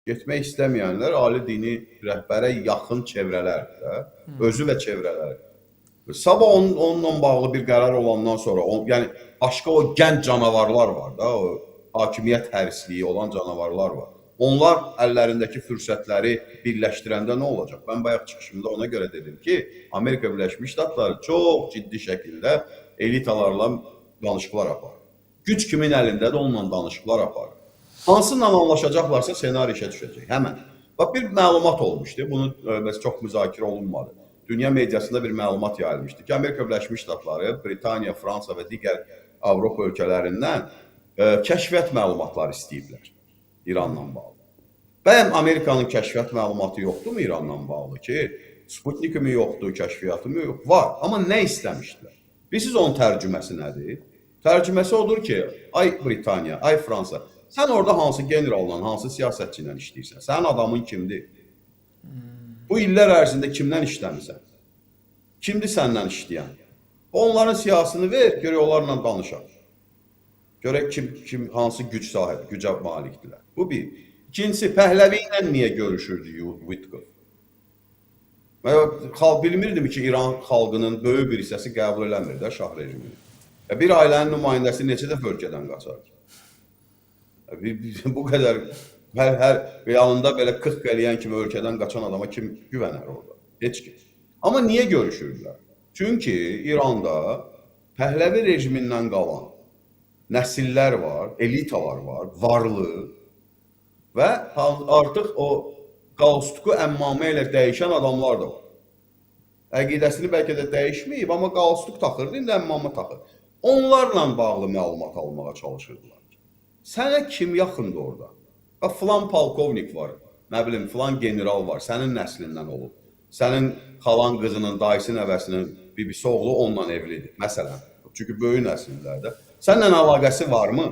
Getmək istəməyənlər ali dini rəhbərə yaxın çevrələrdir də, özü və çevrələri. Sabah onunla bağlı bir qərar olandan sonra, yəni başqa o gənc canavarlar var da, o hakimiyyət hərisliyi olan canavarlar var. Onlar əllərindəki fürsətləri birləşdirəndə nə olacaq? Mən bayaq çıxışımda ona görə dedim ki, Amerika Birləşmiş Ştatları çox ciddi şəkildə elitalarla danışıqlar aparır. Güc kimin əlindədir, onunla danışıqlar aparır. Hansıyla anlaşacaqlarsa senari işə düşəcək, həmən. Bax, bir məlumat olmuşdu, bunu çox müzakirə olunmadı. Dünya mediasında bir məlumat yayılmışdı ki, Amerika Birləşmiş Ştatları, Britaniya, Fransa və digər Avropa ölkələrindən kəşfiyyat məlumatları istəyiblər İranla bağlı. Bəyəm Amerikanın kəşfiyyat məlumatı yoxdur mu İranla bağlı ki, Sputnik mi yoxdur, kəşfiyyatı mı yox? Var, amma nə istəmişdilər? Bilirsiniz onun tərcüməsi nədir? Tərcüməsi odur ki, ay Britaniya, ay Fransa, sən orada hansı generalla, hansı siyasətçi ilə işləyirsən? Sənin adamın kimdir? Bu illər ərzində kimdən işləmirsən? Kimdir səndən işləyən? Onların siyasını ver, görək onlarla danışaq. Görək hansı güc sahibi, gücə malikdirlər. Bu bir. İkincisi, Pəhləvi ilə niyə görüşürdü Witkoff? Bilmirdim ki, İran xalqının böyük bir hissəsi qəbul eləmir də şah rejimini. Bir ailənin nümayəndəsi neçə dəfə ölkədən qaçar ki? Bu qədər, hər yanında belə 40 qəliyən kimi ölkədən qaçan adama kim güvənər orada? Heç kim. Amma niyə görüşürlər? Çünki İranda Pəhləvi rejimindən qalan nəsillər var, elitalar var, varlı və artıq o qalstuku əmmamə ilə dəyişən adamlar da var. Əqidəsini bəlkə də dəyişməyib, amma qalstuk taxırdı, indi əmmamə taxır. Onlarla bağlı məlumat almağa çalışırdılar. Sənə kim yaxındır orada? Filan polkovnik var, nə bilim, filan general var, sənin nəslindən olub. Sənin xalan qızının, dayısı nəvəsinin bibisi oğlu onunla evlidir, məsələn. Çünki böyük nəsillərdə. Sənlə əlaqəsi varmı?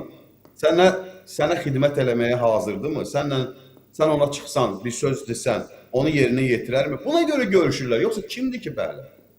Sənə xidmət eləməyə hazırdır mı? Sən ona çıxsan, bir söz desən, onu yerinə yetirərmi? Buna görə görüşürlər. Yoxsa kimdir ki, bəli?